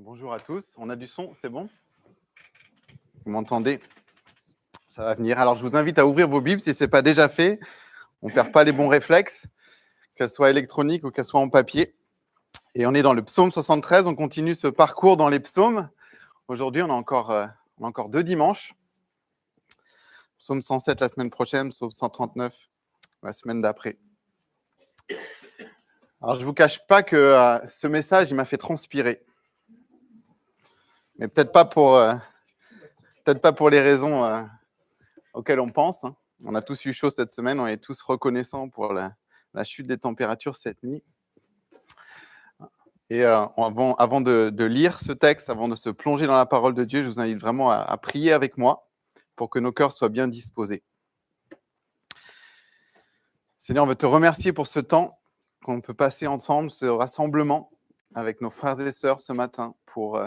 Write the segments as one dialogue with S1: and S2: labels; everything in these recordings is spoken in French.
S1: Bonjour à tous, on a du son, c'est bon? Vous m'entendez? Ça va venir. Alors je vous invite à ouvrir vos Bibles si ce n'est pas déjà fait. On ne perd pas les bons réflexes, qu'elles soient électroniques ou qu'elles soient en papier. Et on est dans le psaume 73, on continue ce parcours dans les psaumes. Aujourd'hui, on a encore 2 dimanches. Psaume 107 la semaine prochaine, psaume 139 la semaine d'après. Alors je ne vous cache pas que ce message, il m'a fait transpirer. Mais peut-être pas pour les raisons auxquelles on pense. On a tous eu chaud cette semaine, on est tous reconnaissants pour la chute des températures cette nuit. Et avant de lire ce texte, avant de se plonger dans la parole de Dieu, je vous invite vraiment à prier avec moi pour que nos cœurs soient bien disposés. Seigneur, on veut te remercier pour ce temps qu'on peut passer ensemble, ce rassemblement avec nos frères et sœurs ce matin pour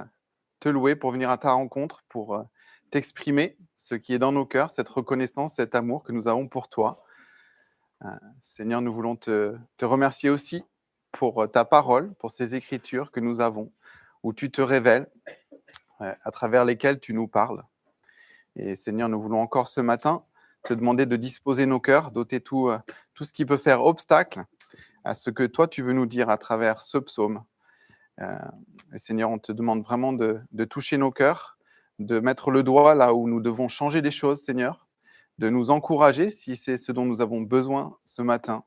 S1: te louer, pour venir à ta rencontre, pour t'exprimer ce qui est dans nos cœurs, cette reconnaissance, cet amour que nous avons pour toi. Seigneur, nous voulons te remercier aussi pour ta parole, pour ces écritures que nous avons, où tu te révèles, à travers lesquelles tu nous parles. Et Seigneur, nous voulons encore ce matin te demander de disposer nos cœurs, d'ôter tout ce qui peut faire obstacle à ce que toi tu veux nous dire à travers ce psaume. Et Seigneur, on te demande vraiment de toucher nos cœurs, de mettre le doigt là où nous devons changer les choses, Seigneur, de nous encourager si c'est ce dont nous avons besoin ce matin,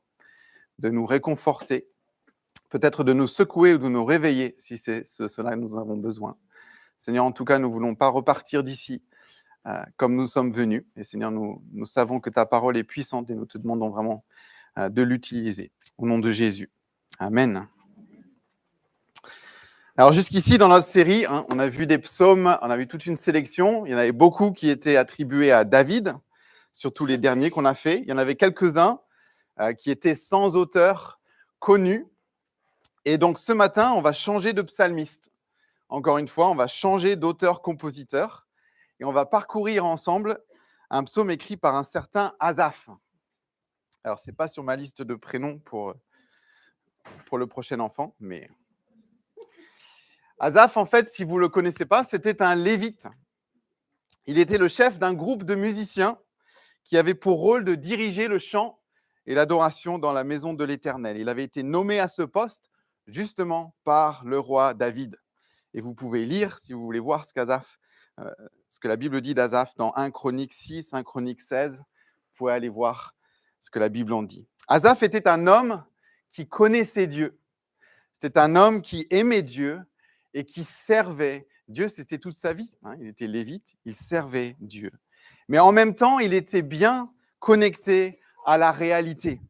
S1: de nous réconforter, peut-être de nous secouer ou de nous réveiller si c'est cela que nous avons besoin. Seigneur, en tout cas, nous ne voulons pas repartir d'ici comme nous sommes venus. Et Seigneur, nous savons que ta parole est puissante et nous te demandons vraiment de l'utiliser. Au nom de Jésus. Amen. Alors jusqu'ici, dans notre série, on a vu des psaumes, on a vu toute une sélection. Il y en avait beaucoup qui étaient attribués à David, surtout les derniers qu'on a fait. Il y en avait quelques-uns qui étaient sans auteur connu. Et donc ce matin, on va changer de psalmiste. Encore une fois, on va changer d'auteur-compositeur et on va parcourir ensemble un psaume écrit par un certain Asaph. Alors, ce n'est pas sur ma liste de prénoms pour le prochain enfant, mais Asaph, en fait, si vous ne le connaissez pas, c'était un lévite. Il était le chef d'un groupe de musiciens qui avait pour rôle de diriger le chant et l'adoration dans la maison de l'Éternel. Il avait été nommé à ce poste justement par le roi David. Et vous pouvez lire, si vous voulez voir ce que la Bible dit d'Asaph dans 1 Chronique 6, 1 Chronique 16, vous pouvez aller voir ce que la Bible en dit. Asaph était un homme qui connaissait Dieu. C'était un homme qui aimait Dieu et qui servait Dieu. C'était toute sa vie. Il était lévite, il servait Dieu. Mais en même temps, il était bien connecté à la réalité.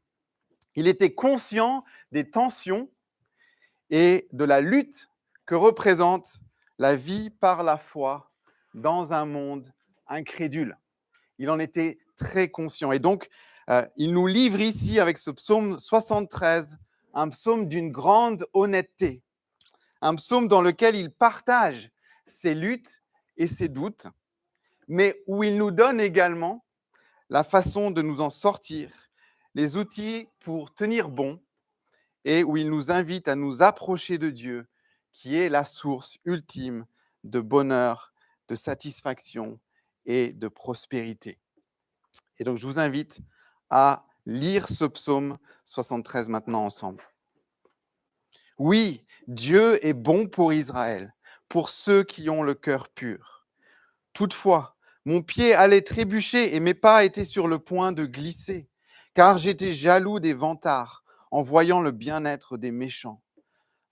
S1: Il était conscient des tensions et de la lutte que représente la vie par la foi dans un monde incrédule. Il en était très conscient. Et donc, il nous livre ici, avec ce psaume 73, un psaume d'une grande honnêteté. Un psaume dans lequel il partage ses luttes et ses doutes, mais où il nous donne également la façon de nous en sortir, les outils pour tenir bon, et où il nous invite à nous approcher de Dieu, qui est la source ultime de bonheur, de satisfaction et de prospérité. Et donc, je vous invite à lire ce psaume 73 maintenant ensemble. Oui, Dieu est bon pour Israël, pour ceux qui ont le cœur pur. Toutefois, mon pied allait trébucher et mes pas étaient sur le point de glisser, car j'étais jaloux des vantards en voyant le bien-être des méchants.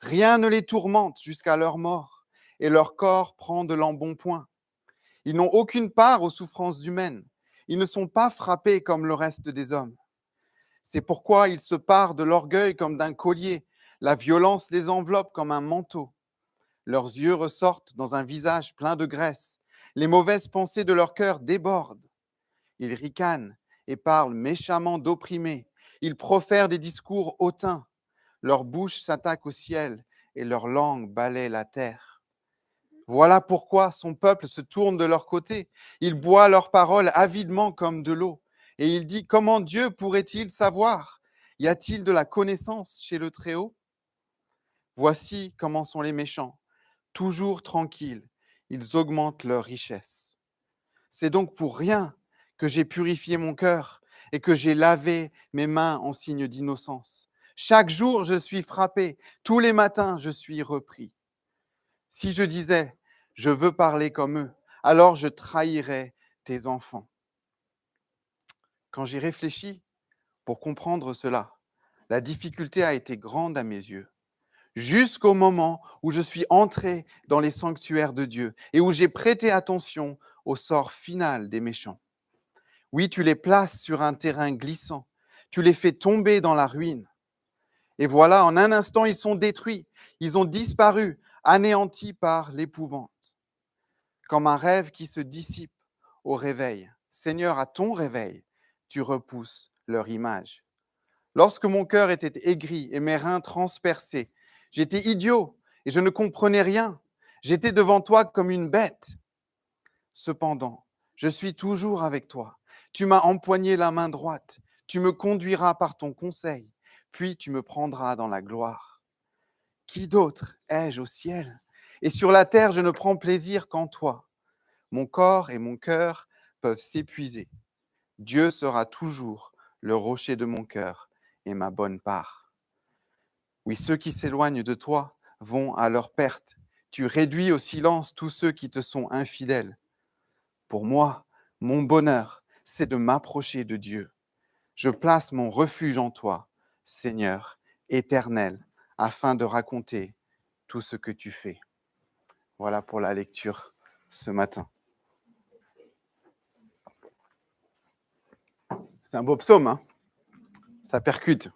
S1: Rien ne les tourmente jusqu'à leur mort, et leur corps prend de l'embonpoint. Ils n'ont aucune part aux souffrances humaines. Ils ne sont pas frappés comme le reste des hommes. C'est pourquoi ils se parent de l'orgueil comme d'un collier. La violence les enveloppe comme un manteau. Leurs yeux ressortent dans un visage plein de graisse. Les mauvaises pensées de leur cœur débordent. Ils ricanent et parlent méchamment d'opprimés. Ils profèrent des discours hautains. Leur bouche s'attaque au ciel et leur langue balaie la terre. Voilà pourquoi son peuple se tourne de leur côté. Il boit leurs paroles avidement comme de l'eau. Et il dit, comment Dieu pourrait-il savoir? Y a-t-il de la connaissance chez le Très-Haut? Voici comment sont les méchants. toujours tranquilles, ils augmentent leur richesse. C'est donc pour rien que j'ai purifié mon cœur et que j'ai lavé mes mains en signe d'innocence. Chaque jour, je suis frappé. Tous les matins, je suis repris. Si je disais, je veux parler comme eux, alors je trahirais tes enfants. Quand j'ai réfléchi pour comprendre cela, la difficulté a été grande à mes yeux, jusqu'au moment où je suis entré dans les sanctuaires de Dieu et où j'ai prêté attention au sort final des méchants. Oui, tu les places sur un terrain glissant, tu les fais tomber dans la ruine. Et voilà, en un instant, ils sont détruits, ils ont disparu, anéantis par l'épouvante. Comme un rêve qui se dissipe au réveil. Seigneur, à ton réveil, tu repousses leur image. Lorsque mon cœur était aigri et mes reins transpercés, j'étais idiot et je ne comprenais rien. J'étais devant toi comme une bête. Cependant, je suis toujours avec toi. Tu m'as empoigné la main droite. Tu me conduiras par ton conseil, puis tu me prendras dans la gloire. Qui d'autre ai-je au ciel? Et sur la terre, je ne prends plaisir qu'en toi. Mon corps et mon cœur peuvent s'épuiser. Dieu sera toujours le rocher de mon cœur et ma bonne part. Oui, ceux qui s'éloignent de toi vont à leur perte. Tu réduis au silence tous ceux qui te sont infidèles. Pour moi, mon bonheur, c'est de m'approcher de Dieu. Je place mon refuge en toi, Seigneur, éternel, afin de raconter tout ce que tu fais. Voilà pour la lecture ce matin. C'est un beau psaume, hein? Ça percute.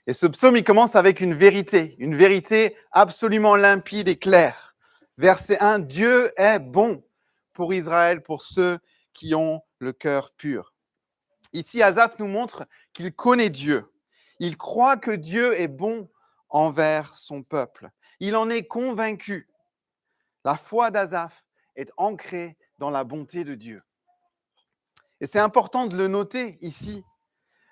S1: Et ce psaume, il commence avec une vérité absolument limpide et claire. Verset 1, Dieu est bon pour Israël, pour ceux qui ont le cœur pur. Ici, Asaph nous montre qu'il connaît Dieu. Il croit que Dieu est bon envers son peuple. Il en est convaincu. La foi d'Asaph est ancrée dans la bonté de Dieu. Et c'est important de le noter ici,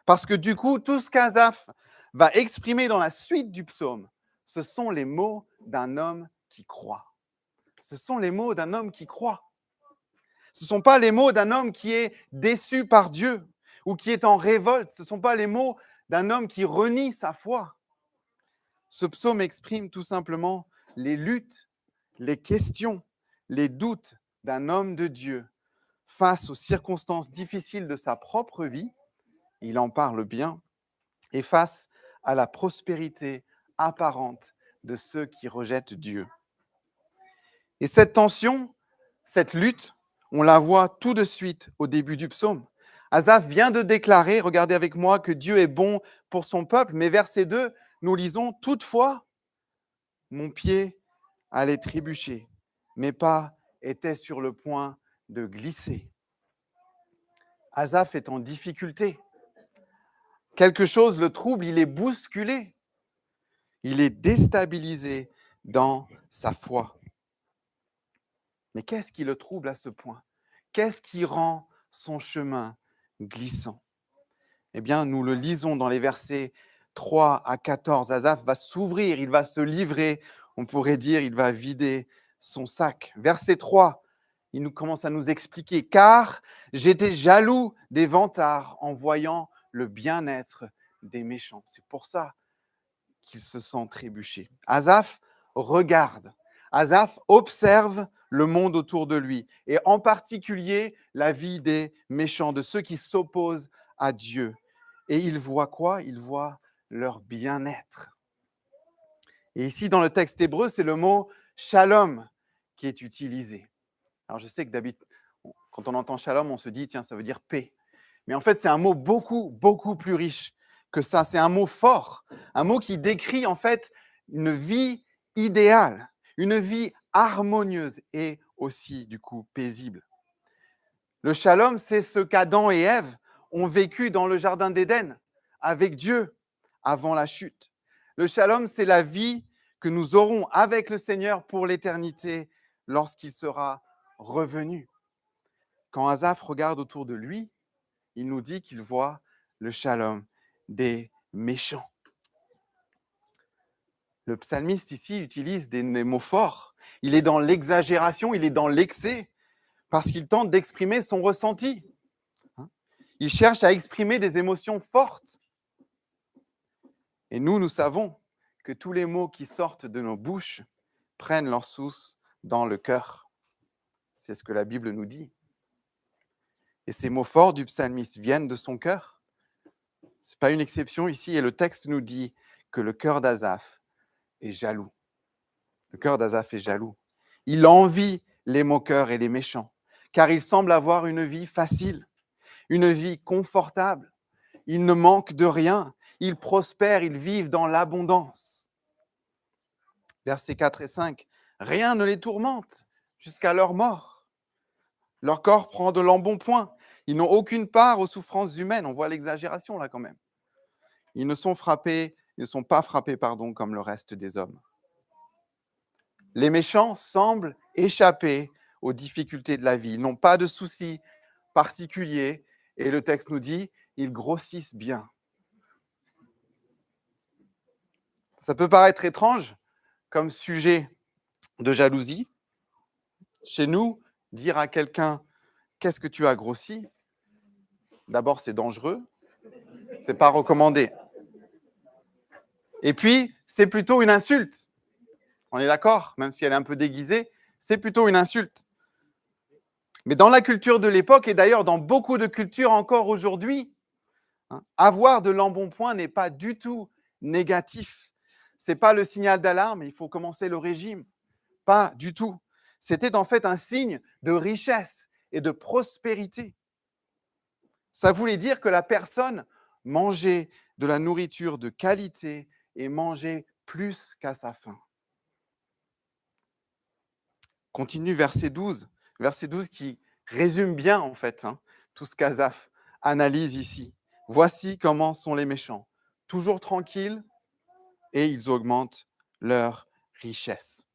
S1: parce que du coup, tout ce qu'Asaph va exprimer dans la suite du psaume, ce sont les mots d'un homme qui croit. Ce sont les mots d'un homme qui croit. Ce ne sont pas les mots d'un homme qui est déçu par Dieu ou qui est en révolte. Ce ne sont pas les mots d'un homme qui renie sa foi. Ce psaume exprime tout simplement les luttes, les questions, les doutes d'un homme de Dieu face aux circonstances difficiles de sa propre vie. Il en parle bien. Et face à la prospérité apparente de ceux qui rejettent Dieu. Et cette tension, cette lutte, on la voit tout de suite au début du psaume. Asaph vient de déclarer, regardez avec moi, que Dieu est bon pour son peuple, mais verset 2, nous lisons, toutefois, mon pied allait trébucher, mes pas étaient sur le point de glisser. Asaph est en difficulté. Quelque chose le trouble, il est bousculé. Il est déstabilisé dans sa foi. Mais qu'est-ce qui le trouble à ce point? Qu'est-ce qui rend son chemin glissant? Eh bien, nous le lisons dans les versets 3 à 14. Asaph va s'ouvrir, il va se livrer, on pourrait dire, il va vider son sac. Verset 3, il nous commence à nous expliquer « Car j'étais jaloux des vantards en voyant le bien-être des méchants. » C'est pour ça qu'il se sent trébucher. Asaph regarde, Asaph observe le monde autour de lui, et en particulier la vie des méchants, de ceux qui s'opposent à Dieu. Et il voit quoi? Il voit leur bien-être. Et ici, dans le texte hébreu, c'est le mot « shalom » qui est utilisé. Alors, je sais que d'habitude, quand on entend « shalom », on se dit « tiens, ça veut dire paix ». Mais en fait, c'est un mot beaucoup plus riche que ça. C'est un mot fort, un mot qui décrit en fait une vie idéale, une vie harmonieuse et aussi du coup paisible. Le shalom, c'est ce qu'Adam et Ève ont vécu dans le jardin d'Éden avec Dieu avant la chute. Le shalom, c'est la vie que nous aurons avec le Seigneur pour l'éternité lorsqu'il sera revenu. Quand Asaph regarde autour de lui, il nous dit qu'il voit le shalom des méchants. Le psalmiste ici utilise des mots forts. Il est dans l'exagération, il est dans l'excès, parce qu'il tente d'exprimer son ressenti. Il cherche à exprimer des émotions fortes. Et nous savons que tous les mots qui sortent de nos bouches prennent leur source dans le cœur. C'est ce que la Bible nous dit. Et ces mots forts du psalmiste viennent de son cœur. Ce n'est pas une exception ici. Et le texte nous dit que le cœur d'Asaph est jaloux. Le cœur d'Asaph est jaloux. Il envie les moqueurs et les méchants, car il semble avoir une vie facile, une vie confortable. Il ne manque de rien. Ils prospèrent, ils vivent dans l'abondance. Versets 4 et 5. Rien ne les tourmente jusqu'à leur mort. Leur corps prend de l'embonpoint. Ils n'ont aucune part aux souffrances humaines. On voit l'exagération là quand même. Ils ne sont pas frappés comme le reste des hommes. Les méchants semblent échapper aux difficultés de la vie. Ils n'ont pas de soucis particuliers. Et le texte nous dit, ils grossissent bien. Ça peut paraître étrange comme sujet de jalousie. Chez nous, dire à quelqu'un « qu'est-ce que tu as grossi ?» D'abord, c'est dangereux, c'est pas recommandé. Et puis, c'est plutôt une insulte. On est d'accord, même si elle est un peu déguisée, c'est plutôt une insulte. Mais dans la culture de l'époque, et d'ailleurs dans beaucoup de cultures encore aujourd'hui, avoir de l'embonpoint n'est pas du tout négatif. Ce n'est pas le signal d'alarme, il faut commencer le régime. Pas du tout. C'était en fait un signe de richesse et de prospérité. Ça voulait dire que la personne mangeait de la nourriture de qualité et mangeait plus qu'à sa faim. Continue verset 12 qui résume bien en fait tout ce qu'Asaph analyse ici. Voici comment sont les méchants, toujours tranquilles et ils augmentent leur richesse.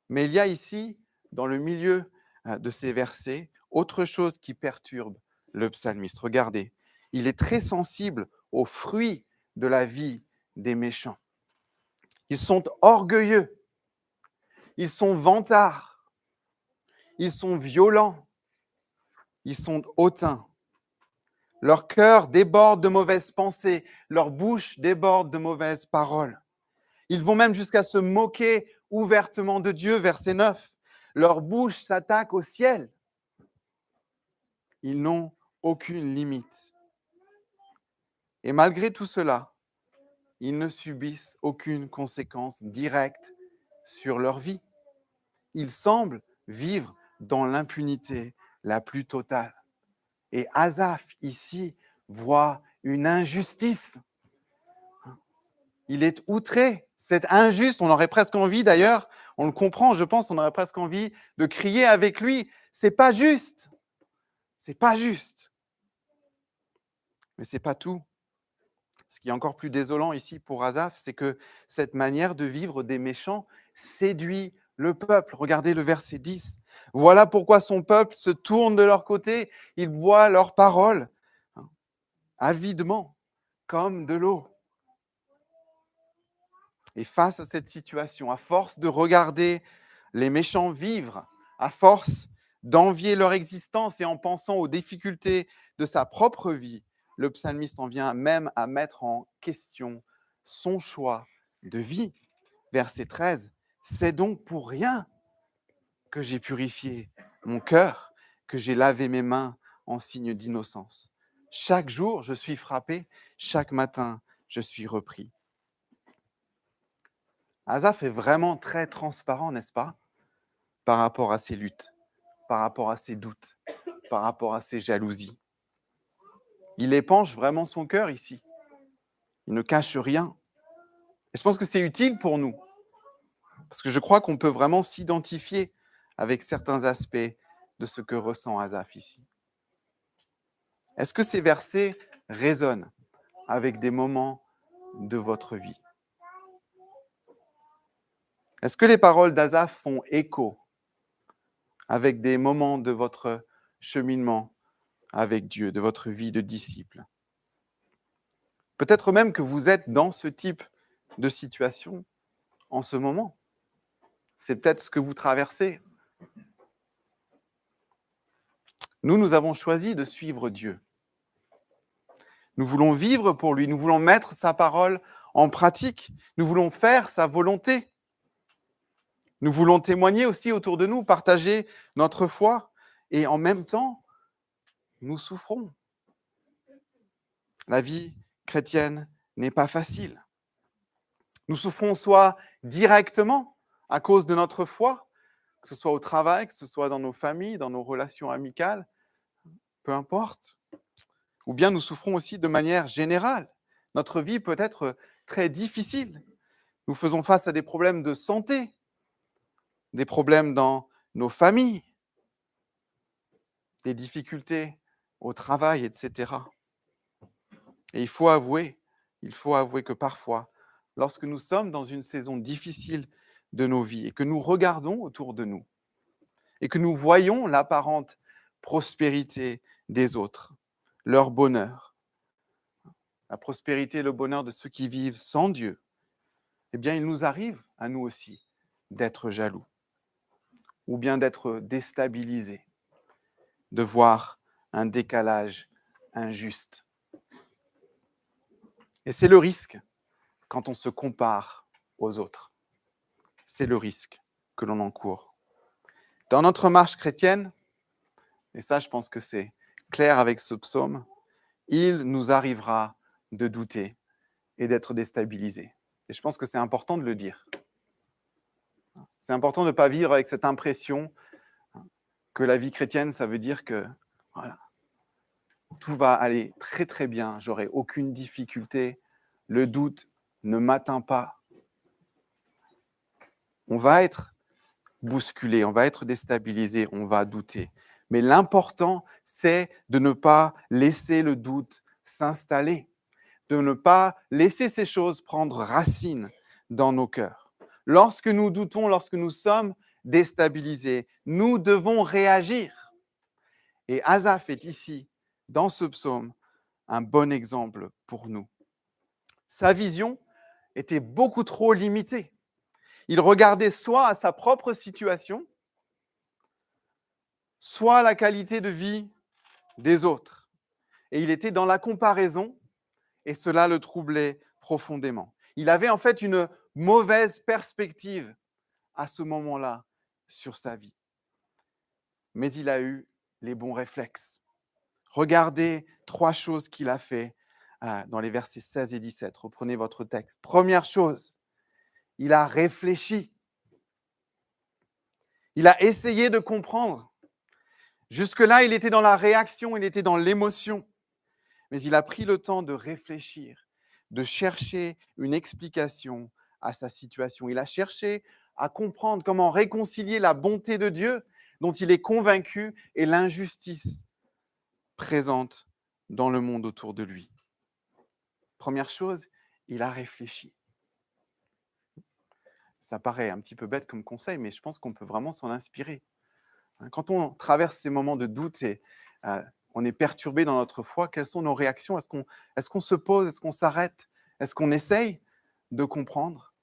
S1: Mais il y a ici, dans le milieu de ces versets, autre chose qui perturbe le psalmiste. Regardez, il est très sensible aux fruits de la vie des méchants. Ils sont orgueilleux, ils sont vantards, ils sont violents, ils sont hautains. Leur cœur déborde de mauvaises pensées, leur bouche déborde de mauvaises paroles. Ils vont même jusqu'à se moquer ouvertement de Dieu, verset 9. Leur bouche s'attaque au ciel. Ils n'ont aucune limite. Et malgré tout cela, ils ne subissent aucune conséquence directe sur leur vie. Ils semblent vivre dans l'impunité la plus totale. Et Asaph, ici, voit une injustice. Il est outré. C'est injuste. On aurait presque envie, d'ailleurs, on le comprend, je pense, on aurait presque envie de crier avec lui. C'est pas juste. C'est pas juste. Mais c'est pas tout. Ce qui est encore plus désolant ici pour Asaph, c'est que cette manière de vivre des méchants séduit le peuple. Regardez le verset 10. Voilà pourquoi son peuple se tourne de leur côté, il boit leurs paroles avidement, comme de l'eau. Et face à cette situation, à force de regarder les méchants vivre, à force d'envier leur existence et en pensant aux difficultés de sa propre vie, le psalmiste en vient même à mettre en question son choix de vie. Verset 13, « C'est donc pour rien que j'ai purifié mon cœur, que j'ai lavé mes mains en signe d'innocence. Chaque jour, je suis frappé, chaque matin, je suis repris. » Asaph est vraiment très transparent, n'est-ce pas, par rapport à ses luttes, par rapport à ses doutes, par rapport à ses jalousies. Il épanche vraiment son cœur ici. Il ne cache rien. Et je pense que c'est utile pour nous, parce que je crois qu'on peut vraiment s'identifier avec certains aspects de ce que ressent Asaph ici. Est-ce que ces versets résonnent avec des moments de votre vie? Est-ce que les paroles d'Asaph font écho avec des moments de votre cheminement avec Dieu, de votre vie de disciple? Peut-être même que vous êtes dans ce type de situation en ce moment. C'est peut-être ce que vous traversez. Nous avons choisi de suivre Dieu. Nous voulons vivre pour lui, nous voulons mettre sa parole en pratique, nous voulons faire sa volonté. Nous voulons témoigner aussi autour de nous, partager notre foi, et en même temps, nous souffrons. La vie chrétienne n'est pas facile. Nous souffrons soit directement à cause de notre foi, que ce soit au travail, que ce soit dans nos familles, dans nos relations amicales, peu importe. Ou bien nous souffrons aussi de manière générale. Notre vie peut être très difficile. Nous faisons face à des problèmes de santé, des problèmes dans nos familles, des difficultés au travail, etc. Et il faut avouer que parfois, lorsque nous sommes dans une saison difficile de nos vies et que nous regardons autour de nous et que nous voyons l'apparente prospérité des autres, leur bonheur, la prospérité et le bonheur de ceux qui vivent sans Dieu, eh bien, il nous arrive à nous aussi d'être jaloux ou bien d'être déstabilisés, de voir un décalage injuste. Et c'est le risque quand on se compare aux autres. C'est le risque que l'on encourt. Dans notre marche chrétienne, et ça je pense que c'est clair avec ce psaume, il nous arrivera de douter et d'être déstabilisés. Et je pense que c'est important de le dire. C'est important de ne pas vivre avec cette impression que la vie chrétienne, ça veut dire que voilà, tout va aller très très bien, j'aurai aucune difficulté, le doute ne m'atteint pas. On va être bousculé, on va être déstabilisé, on va douter. Mais l'important, c'est de ne pas laisser le doute s'installer, de ne pas laisser ces choses prendre racine dans nos cœurs. Lorsque nous doutons, lorsque nous sommes déstabilisés, nous devons réagir. Et Asaph est ici, dans ce psaume, un bon exemple pour nous. Sa vision était beaucoup trop limitée. Il regardait soit à sa propre situation, soit à la qualité de vie des autres. Et il était dans la comparaison, et cela le troublait profondément. Il avait en fait une mauvaise perspective à ce moment-là sur sa vie. Mais il a eu les bons réflexes. Regardez 3 choses qu'il a fait dans les versets 16 et 17. Reprenez votre texte. Première chose, il a réfléchi. Il a essayé de comprendre. Jusque-là, il était dans la réaction, il était dans l'émotion. Mais il a pris le temps de réfléchir, de chercher une explication à sa situation. Il a cherché à comprendre comment réconcilier la bonté de Dieu dont il est convaincu et l'injustice présente dans le monde autour de lui. Première chose, il a réfléchi. Ça paraît un petit peu bête comme conseil, mais je pense qu'on peut vraiment s'en inspirer. Quand on traverse ces moments de doute et on est perturbé dans notre foi, quelles sont nos réactions ? Est-ce qu'on se pose ? Est-ce qu'on s'arrête ? Est-ce qu'on essaye de comprendre ?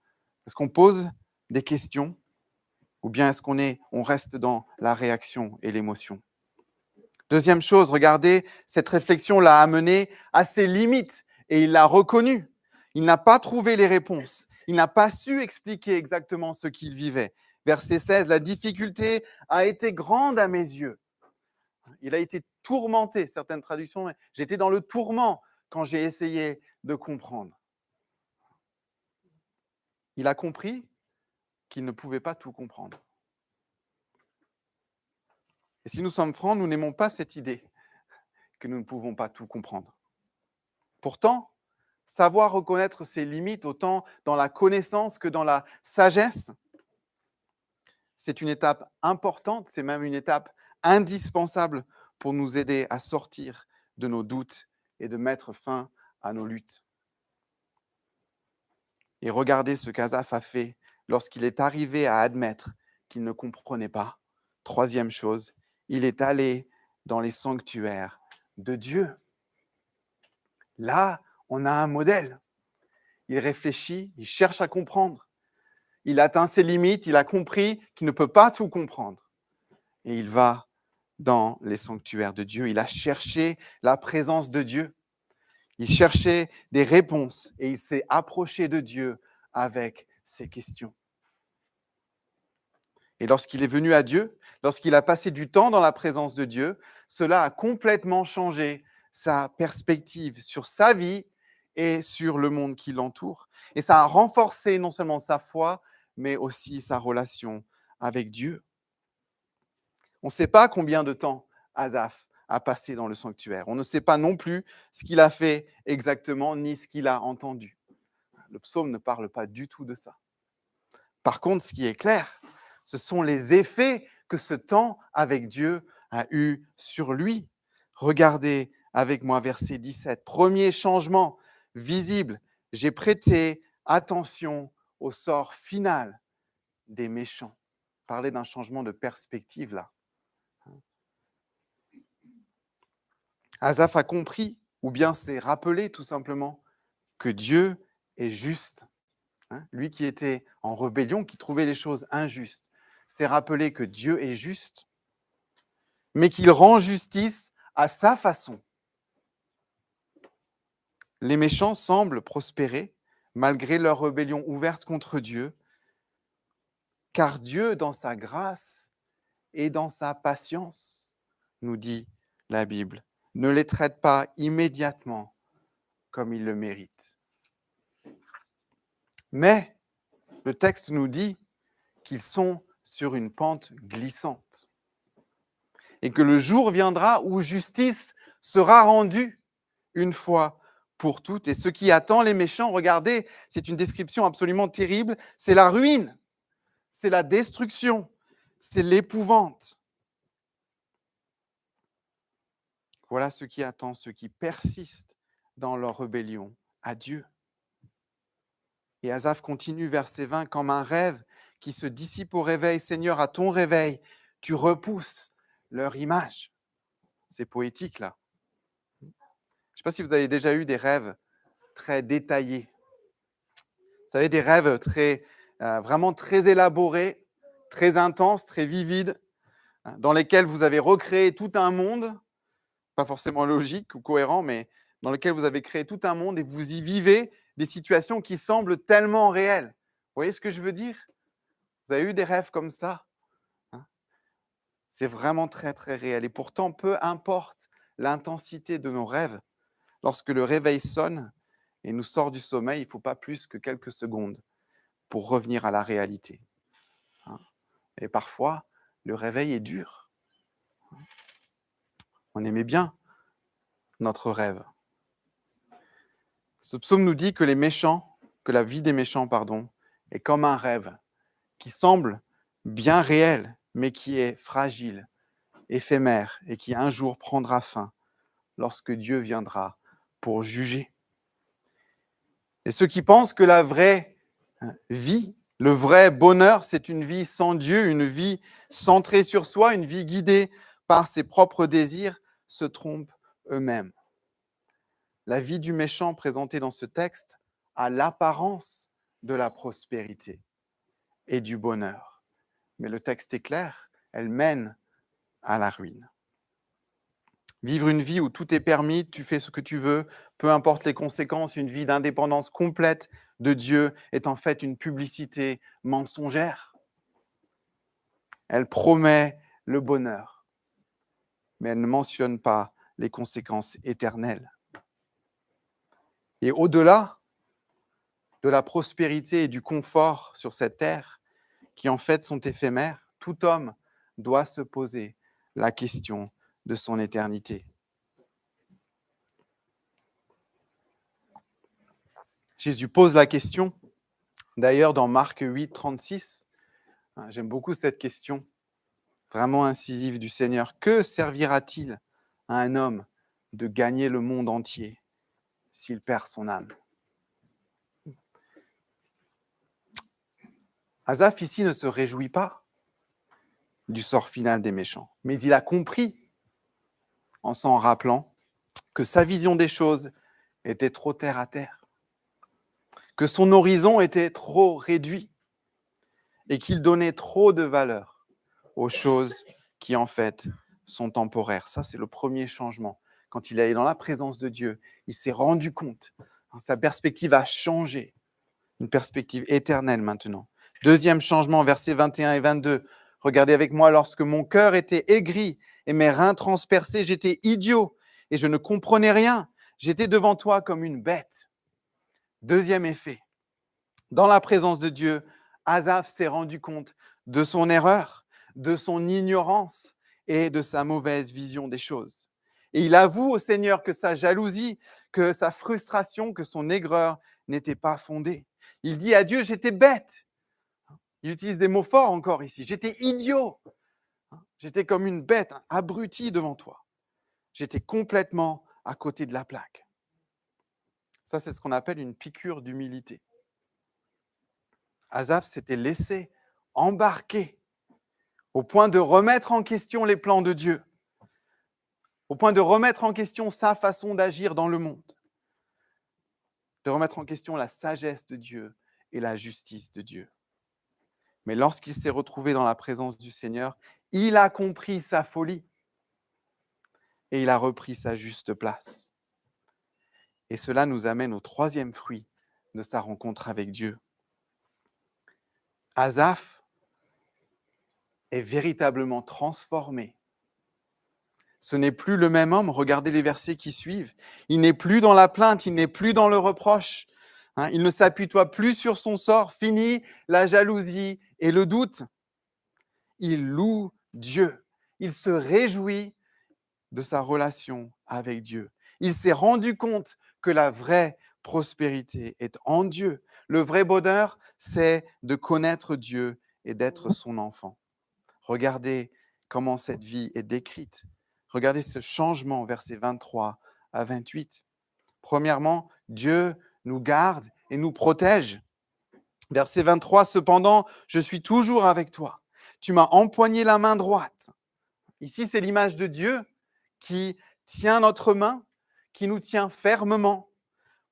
S1: Est-ce qu'on pose des questions ? Ou bien est-ce qu'on reste dans la réaction et l'émotion ? Deuxième chose, regardez, cette réflexion l'a amené à ses limites et il l'a reconnu. Il n'a pas trouvé les réponses. Il n'a pas su expliquer exactement ce qu'il vivait. Verset 16, la difficulté a été grande à mes yeux. Il a été tourmenté, certaines traductions. J'étais dans le tourment quand j'ai essayé de comprendre. Il a compris qu'il ne pouvait pas tout comprendre. Et si nous sommes francs, nous n'aimons pas cette idée que nous ne pouvons pas tout comprendre. Pourtant, savoir reconnaître ses limites, autant dans la connaissance que dans la sagesse, c'est une étape importante, c'est même une étape indispensable pour nous aider à sortir de nos doutes et de mettre fin à nos luttes. Et regardez ce qu'Asaph a fait lorsqu'il est arrivé à admettre qu'il ne comprenait pas. Troisième chose, il est allé dans les sanctuaires de Dieu. Là, on a un modèle. Il réfléchit, il cherche à comprendre. il atteint ses limites, il a compris qu'il ne peut pas tout comprendre. Et il va dans les sanctuaires de Dieu. Il a cherché la présence de Dieu. Il cherchait des réponses et il s'est approché de Dieu avec ses questions. Et lorsqu'il est venu à Dieu, lorsqu'il a passé du temps dans la présence de Dieu, cela a complètement changé sa perspective sur sa vie et sur le monde qui l'entoure. Et ça a renforcé non seulement sa foi, mais aussi sa relation avec Dieu. On ne sait pas combien de temps Asaph a passé dans le sanctuaire. On ne sait pas non plus ce qu'il a fait exactement, ni ce qu'il a entendu. Le psaume ne parle pas du tout de ça. Par contre, ce qui est clair, ce sont les effets que ce temps avec Dieu a eu sur lui. Regardez avec moi verset 17. Premier changement visible, j'ai prêté attention au sort final des méchants. Parler d'un changement de perspective là. Asaph a compris, ou bien s'est rappelé tout simplement, que Dieu est juste. Lui qui était en rébellion, qui trouvait les choses injustes, s'est rappelé que Dieu est juste, mais qu'il rend justice à sa façon. Les méchants semblent prospérer malgré leur rébellion ouverte contre Dieu, car Dieu, dans sa grâce et dans sa patience, nous dit la Bible, ne les traite pas immédiatement comme ils le méritent. Mais le texte nous dit qu'ils sont sur une pente glissante et que le jour viendra où justice sera rendue une fois pour toutes. Et ce qui attend les méchants, regardez, c'est une description absolument terrible, c'est la ruine, c'est la destruction, c'est l'épouvante. Voilà ce qui attend ceux qui persistent dans leur rébellion à Dieu. Et Asaph continue, verset 20, comme un rêve qui se dissipe au réveil. Seigneur, à ton réveil, tu repousses leur image. C'est poétique, là. Je ne sais pas si vous avez déjà eu des rêves très détaillés. Vous savez, des rêves vraiment très élaborés, très intenses, très vivides, dans lesquels vous avez recréé tout un monde, pas forcément logique ou cohérent, mais dans lequel vous avez créé tout un monde et vous y vivez des situations qui semblent tellement réelles. Vous voyez ce que je veux dire? Vous avez eu des rêves comme ça? C'est vraiment très, très réel. Et pourtant, peu importe l'intensité de nos rêves, lorsque le réveil sonne et nous sort du sommeil, il ne faut pas plus que quelques secondes pour revenir à la réalité. Et parfois, le réveil est dur. On aimait bien notre rêve. Ce psaume nous dit que la vie des méchants, est comme un rêve qui semble bien réel, mais qui est fragile, éphémère et qui un jour prendra fin lorsque Dieu viendra pour juger. Et ceux qui pensent que la vraie vie, le vrai bonheur, c'est une vie sans Dieu, une vie centrée sur soi, une vie guidée par ses propres désirs, se trompent eux-mêmes. La vie du méchant présentée dans ce texte a l'apparence de la prospérité et du bonheur. Mais le texte est clair, elle mène à la ruine. Vivre une vie où tout est permis, tu fais ce que tu veux, peu importe les conséquences, une vie d'indépendance complète de Dieu est en fait une publicité mensongère. Elle promet le bonheur, mais elle ne mentionne pas les conséquences éternelles. Et au-delà de la prospérité et du confort sur cette terre, qui en fait sont éphémères, tout homme doit se poser la question de son éternité. Jésus pose la question, d'ailleurs dans Marc 8, 36, j'aime beaucoup cette question, vraiment incisive du Seigneur. Que servira-t-il à un homme de gagner le monde entier s'il perd son âme? Asaph ici ne se réjouit pas du sort final des méchants, mais il a compris, en s'en rappelant, que sa vision des choses était trop terre à terre, que son horizon était trop réduit, et qu'il donnait trop de valeur aux choses qui, en fait, sont temporaires. Ça, c'est le premier changement. Quand il est allé dans la présence de Dieu, il s'est rendu compte. Sa perspective a changé. Une perspective éternelle maintenant. Deuxième changement, versets 21 et 22. Regardez avec moi, lorsque mon cœur était aigri et mes reins transpercés, j'étais idiot et je ne comprenais rien. J'étais devant toi comme une bête. Deuxième effet. Dans la présence de Dieu, Asaph s'est rendu compte de son erreur, de son ignorance et de sa mauvaise vision des choses. Et il avoue au Seigneur que sa jalousie, que sa frustration, que son aigreur n'était pas fondée. Il dit à Dieu, j'étais bête. Il utilise des mots forts encore ici. J'étais idiot. J'étais comme une bête, abruti devant toi. J'étais complètement à côté de la plaque. Ça, c'est ce qu'on appelle une piqûre d'humilité. Asaph s'était laissé embarquer au point de remettre en question les plans de Dieu, au point de remettre en question sa façon d'agir dans le monde, de remettre en question la sagesse de Dieu et la justice de Dieu. Mais lorsqu'il s'est retrouvé dans la présence du Seigneur, il a compris sa folie et il a repris sa juste place. Et cela nous amène au troisième fruit de sa rencontre avec Dieu. Asaph est véritablement transformé. Ce n'est plus le même homme, regardez les versets qui suivent. Il n'est plus dans la plainte, il n'est plus dans le reproche. Il ne s'appuie-toi plus sur son sort, fini la jalousie et le doute. Il loue Dieu, il se réjouit de sa relation avec Dieu. Il s'est rendu compte que la vraie prospérité est en Dieu. Le vrai bonheur, c'est de connaître Dieu et d'être son enfant. Regardez comment cette vie est décrite. Regardez ce changement, versets 23 à 28. Premièrement, Dieu nous garde et nous protège. Verset 23, cependant, je suis toujours avec toi. Tu m'as empoigné la main droite. Ici, c'est l'image de Dieu qui tient notre main, qui nous tient fermement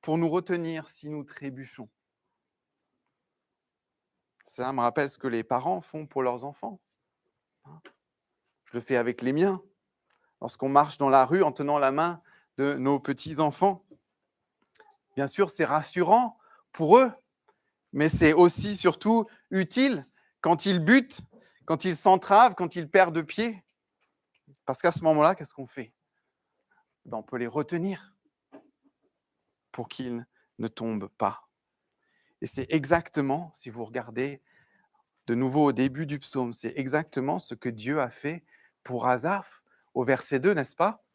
S1: pour nous retenir si nous trébuchons. Ça me rappelle ce que les parents font pour leurs enfants. Je le fais avec les miens. Lorsqu'on marche dans la rue en tenant la main de nos petits-enfants, bien sûr, c'est rassurant pour eux, mais c'est aussi surtout utile quand ils butent, quand ils s'entravent, quand ils perdent pied. Parce qu'à ce moment-là, qu'est-ce qu'on fait ? On peut les retenir pour qu'ils ne tombent pas. Et c'est exactement, si vous regardez de nouveau au début du psaume, c'est exactement ce que Dieu a fait pour Asaph au verset 2, n'est-ce pas ?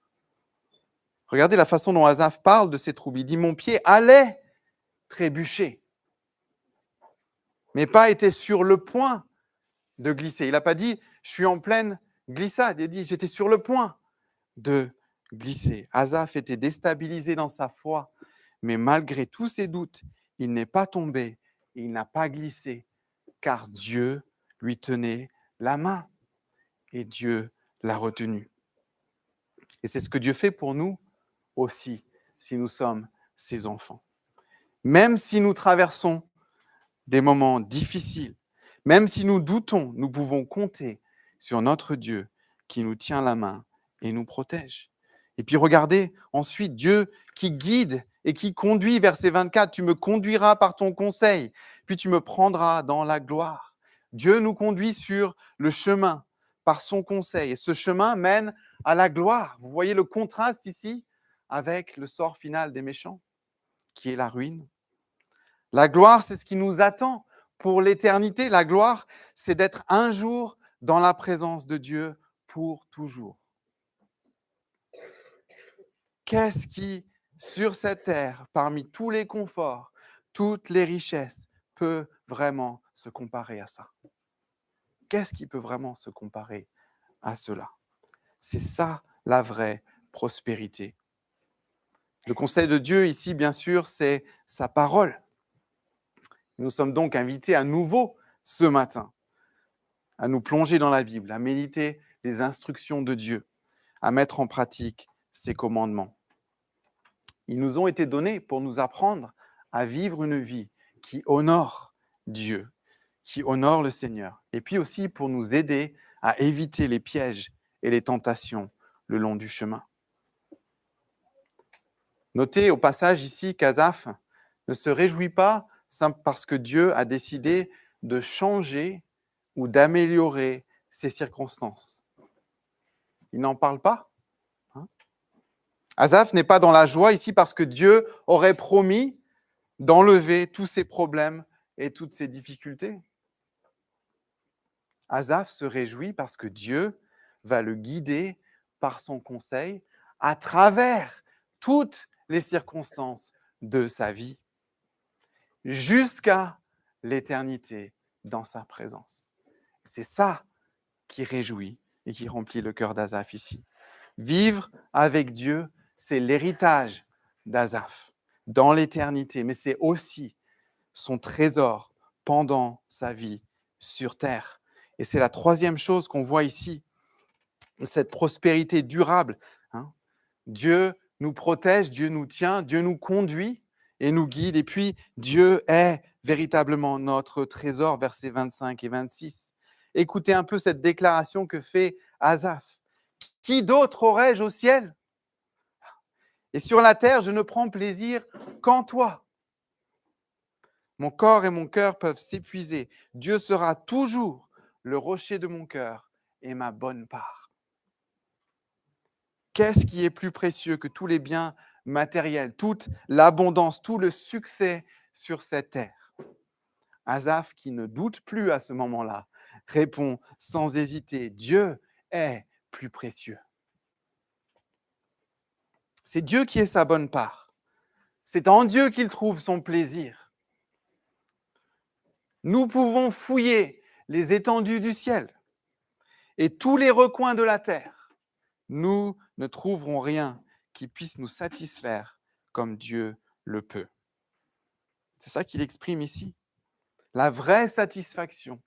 S1: Regardez la façon dont Asaph parle de ses troubles. Il dit « Mon pied allait trébucher, mais pas était sur le point de glisser. » Il n'a pas dit « Je suis en pleine glissade ». Il a dit « J'étais sur le point de glisser ». Asaph était déstabilisé dans sa foi, mais malgré tous ses doutes, il n'est pas tombé, il n'a pas glissé, car Dieu lui tenait la main et Dieu l'a retenu. Et c'est ce que Dieu fait pour nous aussi, si nous sommes ses enfants. Même si nous traversons des moments difficiles, même si nous doutons, nous pouvons compter sur notre Dieu qui nous tient la main et nous protège. Et puis regardez ensuite Dieu qui guide et qui conduit, verset 24, « Tu me conduiras par ton conseil, puis tu me prendras dans la gloire. » Dieu nous conduit sur le chemin par son conseil. Et ce chemin mène à la gloire. Vous voyez le contraste ici avec le sort final des méchants, qui est la ruine. La gloire, c'est ce qui nous attend pour l'éternité. La gloire, c'est d'être un jour dans la présence de Dieu pour toujours. Qu'est-ce qui, sur cette terre, parmi tous les conforts, toutes les richesses, peut vraiment se comparer à ça ? Qu'est-ce qui peut vraiment se comparer à cela ? C'est ça la vraie prospérité. Le conseil de Dieu ici, bien sûr, c'est sa parole. Nous sommes donc invités à nouveau ce matin à nous plonger dans la Bible, à méditer les instructions de Dieu, à mettre en pratique ses commandements. Ils nous ont été donnés pour nous apprendre à vivre une vie qui honore Dieu, qui honorent le Seigneur. Et puis aussi pour nous aider à éviter les pièges et les tentations le long du chemin. Notez au passage ici qu'Asaph ne se réjouit pas simple parce que Dieu a décidé de changer ou d'améliorer ses circonstances. Il n'en parle pas. Asaph n'est pas dans la joie ici parce que Dieu aurait promis d'enlever tous ses problèmes et toutes ses difficultés. Asaph se réjouit parce que Dieu va le guider par son conseil à travers toutes les circonstances de sa vie, jusqu'à l'éternité dans sa présence. C'est ça qui réjouit et qui remplit le cœur d'Asaph ici. Vivre avec Dieu, c'est l'héritage d'Asaph dans l'éternité, mais c'est aussi son trésor pendant sa vie sur terre. Et c'est la troisième chose qu'on voit ici, cette prospérité durable. Dieu nous protège, Dieu nous tient, Dieu nous conduit et nous guide. Et puis, Dieu est véritablement notre trésor, versets 25 et 26. Écoutez un peu cette déclaration que fait Asaph. Qui d'autre aurais-je au ciel? Et sur la terre, je ne prends plaisir qu'en toi. Mon corps et mon cœur peuvent s'épuiser. Dieu sera toujours le rocher de mon cœur et ma bonne part. Qu'est-ce qui est plus précieux que tous les biens matériels, toute l'abondance, tout le succès sur cette terre? Asaph, qui ne doute plus à ce moment-là, répond sans hésiter, Dieu est plus précieux. C'est Dieu qui est sa bonne part. C'est en Dieu qu'il trouve son plaisir. Nous pouvons fouiller les étendues du ciel et tous les recoins de la terre. Nous ne trouverons rien qui puisse nous satisfaire comme Dieu le peut. C'est ça qu'il exprime ici. La vraie satisfaction,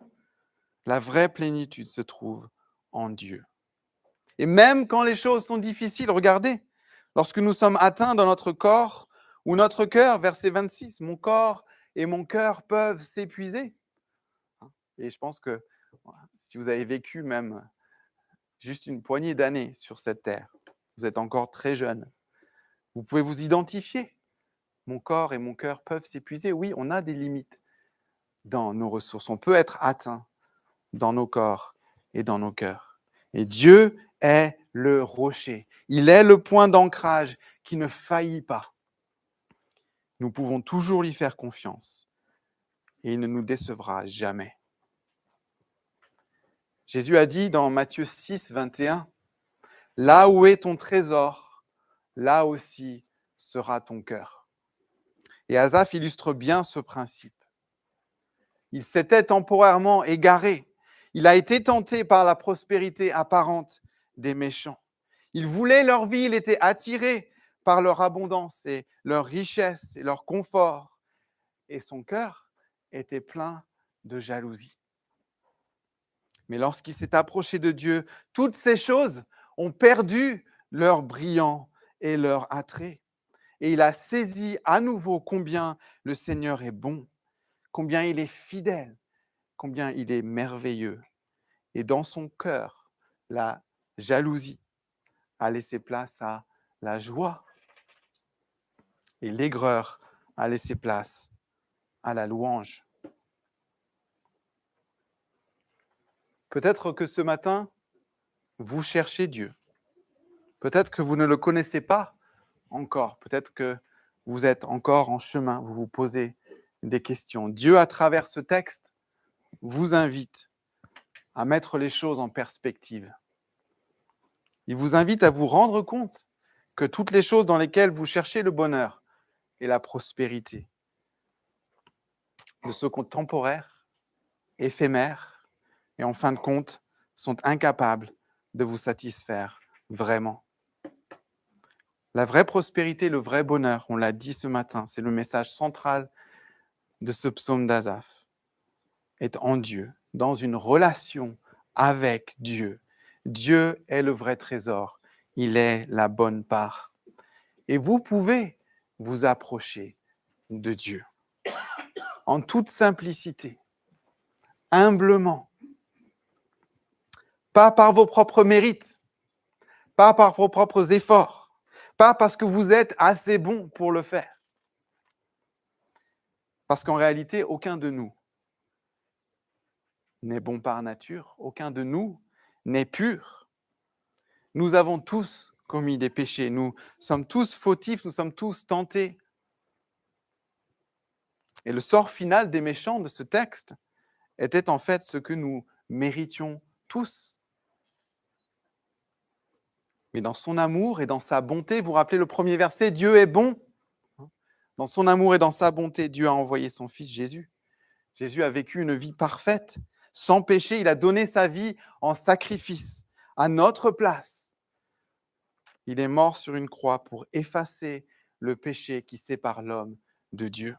S1: la vraie plénitude se trouve en Dieu. Et même quand les choses sont difficiles, regardez, lorsque nous sommes atteints dans notre corps ou notre cœur, verset 26, mon corps et mon cœur peuvent s'épuiser. Et je pense que si vous avez vécu même juste une poignée d'années sur cette terre, vous êtes encore très jeune, vous pouvez vous identifier. Mon corps et mon cœur peuvent s'épuiser. Oui, on a des limites dans nos ressources. On peut être atteint dans nos corps et dans nos cœurs. Et Dieu est le rocher. Il est le point d'ancrage qui ne faillit pas. Nous pouvons toujours lui faire confiance et il ne nous décevra jamais. Jésus a dit dans Matthieu 6, 21, « Là où est ton trésor, là aussi sera ton cœur. » Et Asaph illustre bien ce principe. Il s'était temporairement égaré. Il a été tenté par la prospérité apparente des méchants. Il voulait leur vie, il était attiré par leur abondance et leur richesse et leur confort. Et son cœur était plein de jalousie. Mais lorsqu'il s'est approché de Dieu, toutes ces choses ont perdu leur brillant et leur attrait. Et il a saisi à nouveau combien le Seigneur est bon, combien il est fidèle, combien il est merveilleux. Et dans son cœur, la jalousie a laissé place à la joie. Et l'aigreur a laissé place à la louange. Peut-être que ce matin, vous cherchez Dieu. Peut-être que vous ne le connaissez pas encore. Peut-être que vous êtes encore en chemin. Vous vous posez des questions. Dieu, à travers ce texte, vous invite à mettre les choses en perspective. Il vous invite à vous rendre compte que toutes les choses dans lesquelles vous cherchez le bonheur et la prospérité ne sont que temporaires, éphémères et en fin de compte sont incapables de vous satisfaire vraiment. La vraie prospérité, le vrai bonheur, on l'a dit ce matin, c'est le message central de ce psaume d'Asaph, est en Dieu, dans une relation avec Dieu. Dieu est le vrai trésor, il est la bonne part. Et vous pouvez vous approcher de Dieu en toute simplicité, humblement. Pas par vos propres mérites, pas par vos propres efforts, pas parce que vous êtes assez bon pour le faire. Parce qu'en réalité, aucun de nous n'est bon par nature, aucun de nous n'est pur. Nous avons tous commis des péchés, nous sommes tous fautifs, nous sommes tous tentés. Et le sort final des méchants de ce texte était en fait ce que nous méritions tous. Mais dans son amour et dans sa bonté, vous vous rappelez le premier verset, Dieu est bon. Dans son amour et dans sa bonté, Dieu a envoyé son Fils Jésus. Jésus a vécu une vie parfaite, sans péché. Il a donné sa vie en sacrifice, à notre place. Il est mort sur une croix pour effacer le péché qui sépare l'homme de Dieu.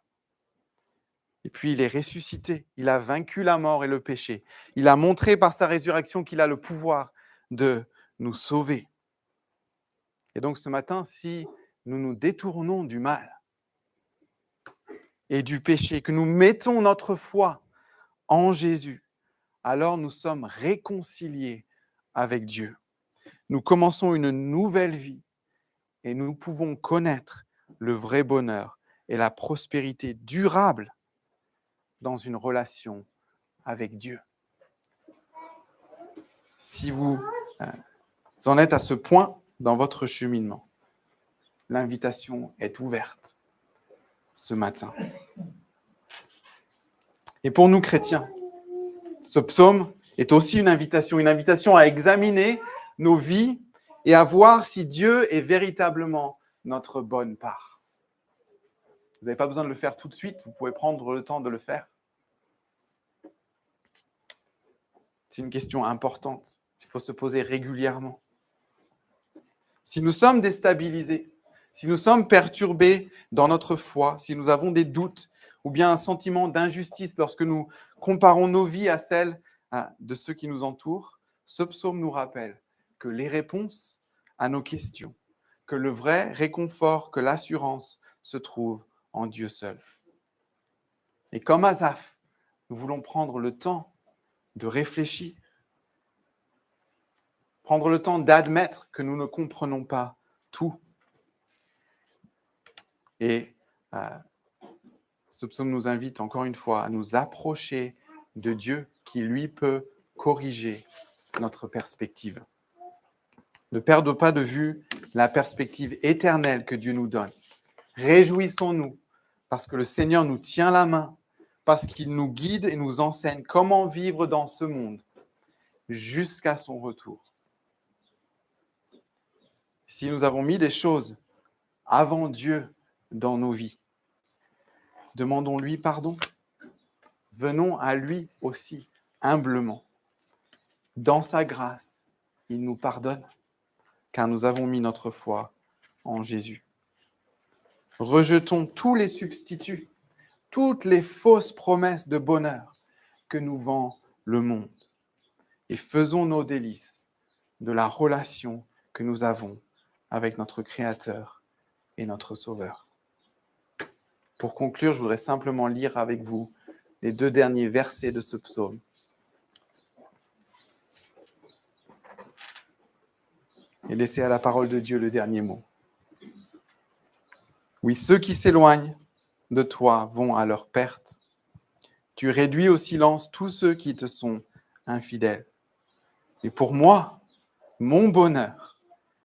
S1: Et puis il est ressuscité. Il a vaincu la mort et le péché. Il a montré par sa résurrection qu'il a le pouvoir de nous sauver. Et donc ce matin, si nous nous détournons du mal et du péché, que nous mettons notre foi en Jésus, alors nous sommes réconciliés avec Dieu. Nous commençons une nouvelle vie et nous pouvons connaître le vrai bonheur et la prospérité durable dans une relation avec Dieu. Si vous en êtes à ce point dans votre cheminement, l'invitation est ouverte ce matin. Et pour nous chrétiens, ce psaume est aussi une invitation à examiner nos vies et à voir si Dieu est véritablement notre bonne part. Vous n'avez pas besoin de le faire tout de suite, vous pouvez prendre le temps de le faire. C'est une question importante, il faut se poser régulièrement. Si nous sommes déstabilisés, si nous sommes perturbés dans notre foi, si nous avons des doutes ou bien un sentiment d'injustice lorsque nous comparons nos vies à celles de ceux qui nous entourent, ce psaume nous rappelle que les réponses à nos questions, que le vrai réconfort, que l'assurance se trouve en Dieu seul. Et comme Asaph, nous voulons prendre le temps de réfléchir, prendre le temps d'admettre que nous ne comprenons pas tout. Et ce psaume nous invite encore une fois à nous approcher de Dieu qui, lui, peut corriger notre perspective. Ne perdons pas de vue la perspective éternelle que Dieu nous donne. Réjouissons-nous parce que le Seigneur nous tient la main, parce qu'il nous guide et nous enseigne comment vivre dans ce monde jusqu'à son retour. Si nous avons mis des choses avant Dieu dans nos vies, demandons-lui pardon. Venons à lui aussi humblement. Dans sa grâce, il nous pardonne, car nous avons mis notre foi en Jésus. Rejetons tous les substituts, toutes les fausses promesses de bonheur que nous vend le monde et faisons nos délices de la relation que nous avons avec notre Créateur et notre Sauveur. Pour conclure, je voudrais simplement lire avec vous les 2 derniers versets de ce psaume. Et laisser à la parole de Dieu le dernier mot. Oui, ceux qui s'éloignent de toi vont à leur perte. Tu réduis au silence tous ceux qui te sont infidèles. Et pour moi, mon bonheur